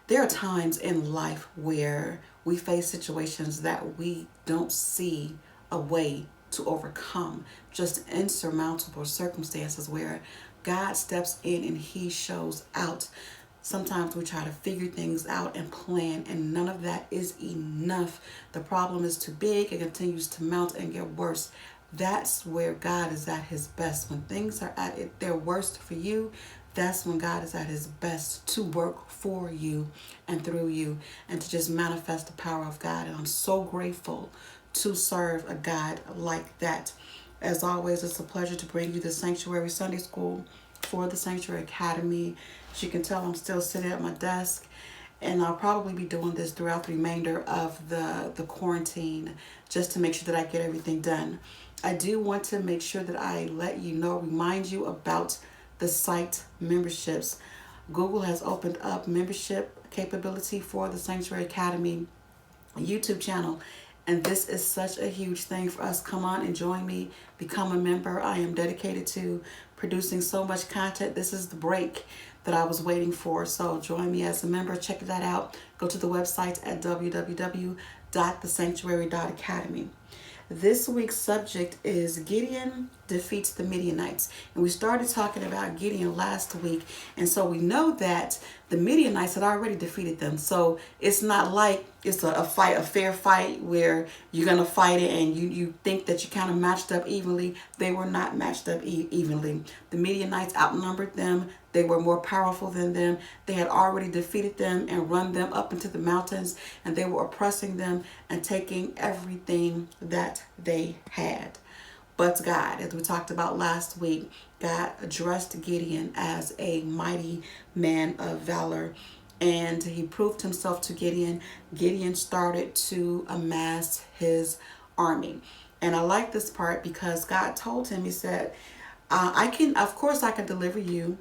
There are times in life where we face situations that we don't see a way to overcome, just insurmountable circumstances where God steps in and He shows out. Sometimes we try to figure things out and plan, and none of that is enough. The problem is too big, it continues to mount and get worse. That's where God is at His best. When things are at their worst for you, that's when God is at His best to work for you and through you and to just manifest the power of God. And I'm so grateful to serve a God like that. As always, it's a pleasure to bring you the Sanctuary Sunday School for the Sanctuary Academy. As you can tell, I'm still sitting at my desk, and I'll probably be doing this throughout the remainder of the quarantine just to make sure that I get everything done. I do want to make sure that I let you know, remind you about the site memberships. Google has opened up membership capability for the Sanctuary Academy YouTube channel. And this is such a huge thing for us. Come on and join me. Become a member. I am dedicated to producing so much content. This is the break that I was waiting for. So join me as a member. Check that out. Go to the website at www.thesanctuary.academy. This week's subject is Gideon defeats the Midianites. And we started talking about Gideon last week. And so we know that the Midianites had already defeated them. So it's not like it's a fight, a fair fight where you're going to fight it and you think that you kind of matched up evenly. They were not matched up evenly. The Midianites outnumbered them. They were more powerful than them. They had already defeated them and run them up into the mountains, and they were oppressing them and taking everything that they had. But God, as we talked about last week, God addressed Gideon as a mighty man of valor, and He proved Himself to Gideon. Gideon started to amass his army. And I like this part because God told him, He said, of course I can deliver you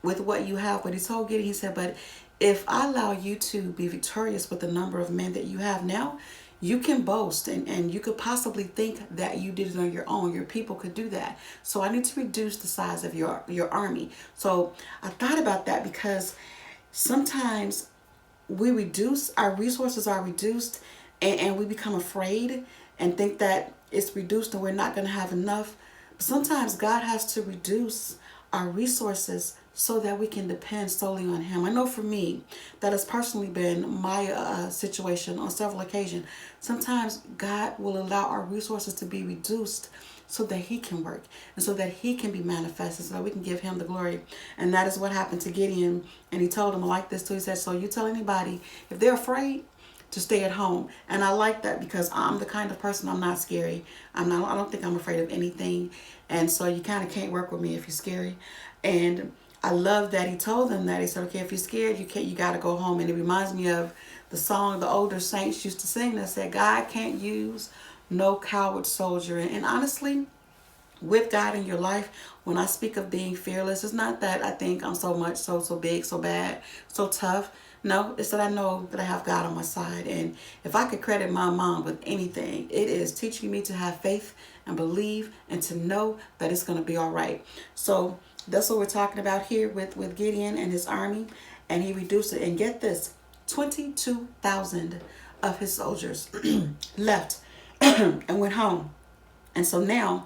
with what you have. But He told Gideon, He said, but if I allow you to be victorious with the number of men that you have now, you can boast and you could possibly think that you did it on your own. Your people could do that. So I need to reduce the size of your army. So I thought about that because sometimes our resources are reduced, and we become afraid and think that it's reduced and we're not going to have enough. But sometimes God has to reduce our resources so that we can depend solely on Him. I know for me, that has personally been my situation on several occasions. Sometimes God will allow our resources to be reduced so that He can work and so that He can be manifested, so that we can give Him the glory. And that is what happened to Gideon. And He told him like this too. He said, so you tell anybody, if they're afraid, to stay at home. And I like that because I'm the kind of person, I'm not scary. I don't think I'm afraid of anything. And so you kind of can't work with me if you're scary. And I love that He told them that. He said, okay, if you're scared, you got to go home. And it reminds me of the song the older saints used to sing that said, God can't use no coward soldier. And honestly, with God in your life, when I speak of being fearless, it's not that I think I'm so much, so big, so bad, so tough. No, it's that I know that I have God on my side. And if I could credit my mom with anything, it is teaching me to have faith and believe and to know that it's going to be all right. So that's what we're talking about here with Gideon and his army. And he reduced it. And get this, 22,000 of his soldiers left and went home. And so now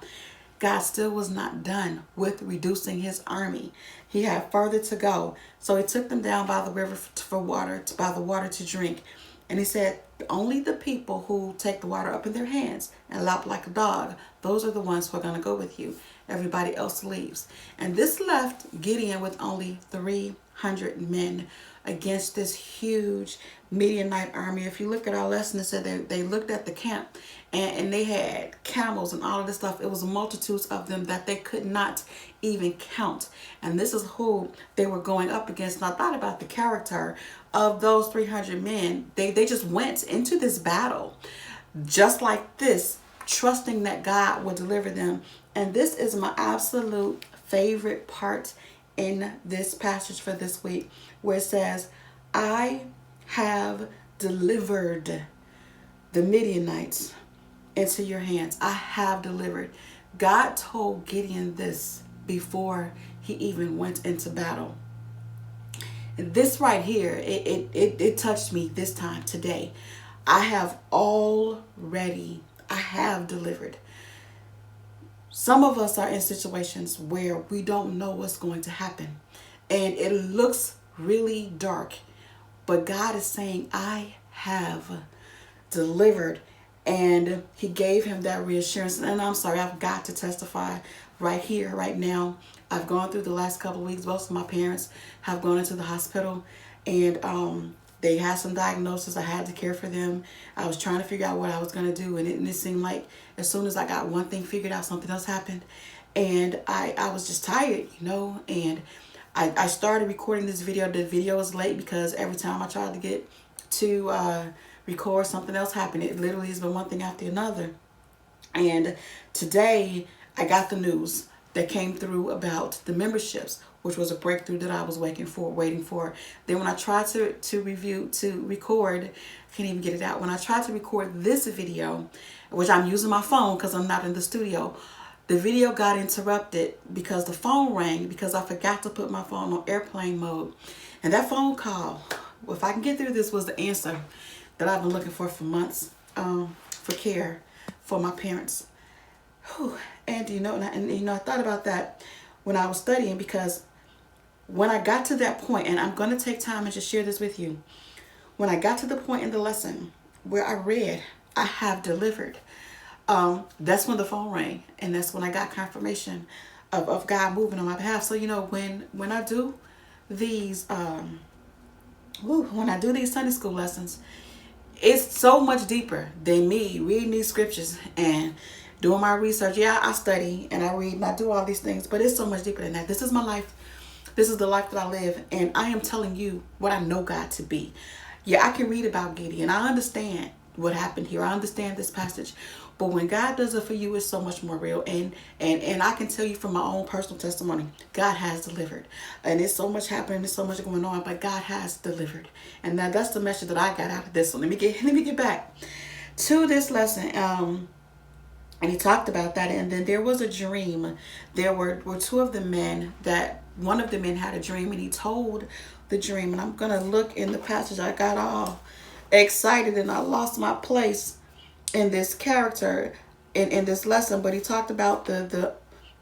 God still was not done with reducing His army. He had further to go. So He took them down by the river for water, by the water to drink. And He said, only the people who take the water up in their hands and lap like a dog, those are the ones who are going to go with you. Everybody else leaves. And this left Gideon with only 300 men against this huge Midianite army. If you look at our lesson, it said they looked at the camp and they had camels and all of this stuff. It was multitudes of them that they could not even count. And this is who they were going up against. And I thought about the character of those 300 men. They just went into this battle just like this, trusting that God would deliver them. And this is my absolute favorite part in this passage for this week, where it says, I have delivered the Midianites into your hands. I have delivered. God told Gideon this before he even went into battle. This right here, it touched me this time today. I have delivered. Some of us are in situations where we don't know what's going to happen. And it looks really dark. But God is saying, I have delivered. And he gave him that reassurance. And I'm sorry, I've got to testify right here, right now. I've gone through the last couple of weeks. Both of my parents have gone into the hospital. And they had some diagnosis. I had to care for them. I was trying to figure out what I was going to do. And it seemed like as soon as I got one thing figured out, something else happened. And I was just tired, And I started recording this video. The video is late because every time I tried to get to record, something else happened. It literally has been one thing after another. And today I got the news that came through about the memberships, which was a breakthrough that I was waiting for. Then when I tried to record, I can't even get it out. When I tried to record this video, which I'm using my phone because I'm not in the studio, the video got interrupted because the phone rang because I forgot to put my phone on airplane mode. And that phone call, if I can get through this, was the answer that I've been looking for months, for care for my parents. Whew. And I thought about that when I was studying, because when I got to that point, and I'm going to take time and just share this with you. When I got to the point in the lesson where I read, I have delivered, that's when the phone rang. And that's when I got confirmation of God moving on my behalf. So, when I do these, when I do these Sunday school lessons, it's so much deeper than me reading these scriptures and doing my research. Yeah, I study and I read and I do all these things, but it's so much deeper than that. This is my life. This is the life that I live, and I am telling you what I know God to be. Yeah, I can read about Gideon. I understand what happened here. I understand this passage. But when God does it for you, it's so much more real. And I can tell you from my own personal testimony, God has delivered. And it's so much happening, there's so much going on, but God has delivered. And that's the message that I got out of this. So let me get back to this lesson. And he talked about that. And then there was a dream. There were two of the men that one of the men had a dream, and he told the dream. And I'm going to look in the passage. I got all excited and I lost my place in this character in this lesson. But he talked about the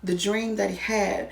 dream that he had,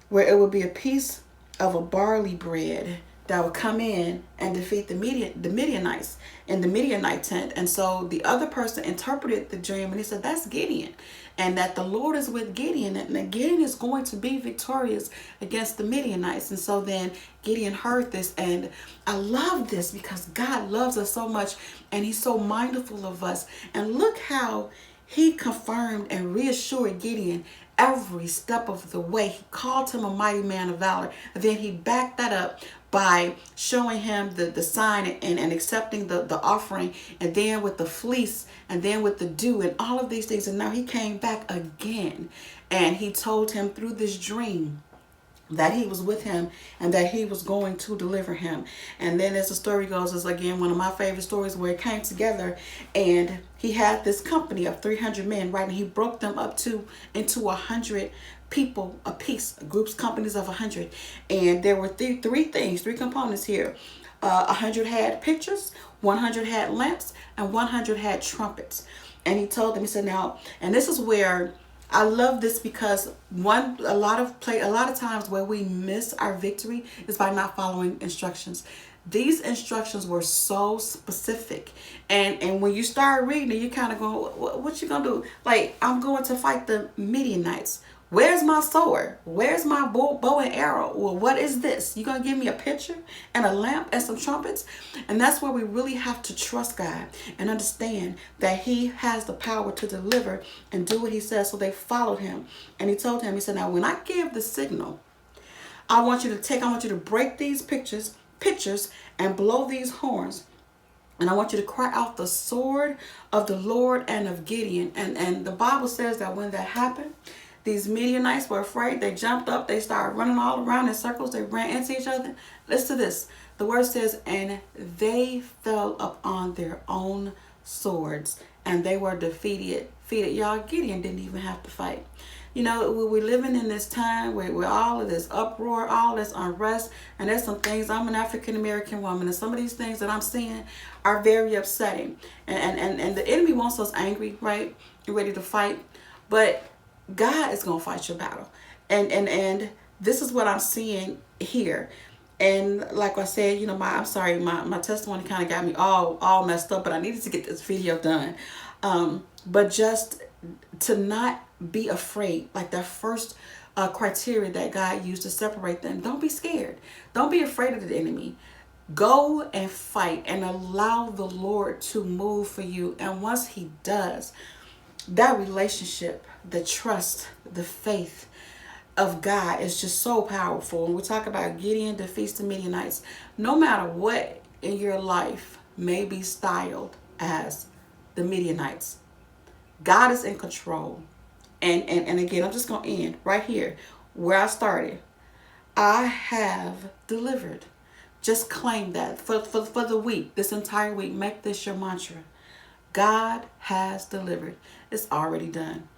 where it would be a piece of a barley bread that would come in and defeat the Midianites in the Midianite tent. And so the other person interpreted the dream, and he said, that's Gideon. And that the Lord is with Gideon, and that Gideon is going to be victorious against the Midianites. And so then Gideon heard this, and I love this because God loves us so much, and he's so mindful of us. And look how he confirmed and reassured Gideon every step of the way. He called him a mighty man of valor. And then he backed that up by showing him the sign and accepting the offering, and then with the fleece, and then with the dew, and all of these things. And now he came back again, and he told him through this dream that he was with him and that he was going to deliver him. And then as the story goes, is again one of my favorite stories, where it came together, and he had this company of 300 men, right? And he broke them up into 100 people a piece, groups, companies of 100. And there were three components here. 100 had pictures, 100 had lamps, and 100 had trumpets. And he told them, he said, now, and this is where I love this, because a lot of times where we miss our victory is by not following instructions. These instructions were so specific, and when you start reading it, you kind of go, what you gonna do? Like, I'm going to fight the Midianites. Where's my sword? Where's my bow and arrow? Well, what is this? You gonna give me a pitcher and a lamp and some trumpets? And that's where we really have to trust God and understand that he has the power to deliver and do what he says. So they followed him, and he told him, he said, now when I give the signal, I want you to break these pitchers and blow these horns. And I want you to cry out the sword of the Lord and of Gideon. And the Bible says that when that happened, these Midianites were afraid. They jumped up. They started running all around in circles. They ran into each other. Listen to this. The word says, and they fell upon their own swords, and they were defeated. Y'all, Gideon didn't even have to fight. You know, we're living in this time where all of this uproar, all this unrest, and there's some things. I'm an African American woman, and some of these things that I'm seeing are very upsetting. And the enemy wants us angry, right? You're ready to fight. But God is gonna fight your battle. And this is what I'm seeing here. And like I said, you know, I'm sorry, my testimony kind of got me all messed up, but I needed to get this video done. But just to not be afraid, like that first criteria that God used to separate them. Don't be scared. Don't be afraid of the enemy. Go and fight and allow the Lord to move for you. And once he does, that relationship, the trust, the faith of God is just so powerful. When we talk about Gideon defeats the Midianites, no matter what in your life may be styled as the Midianites, God is in control. And again, I'm just going to end right here where I started. I have delivered. Just claim that for the week, this entire week. Make this your mantra. God has delivered. It's already done.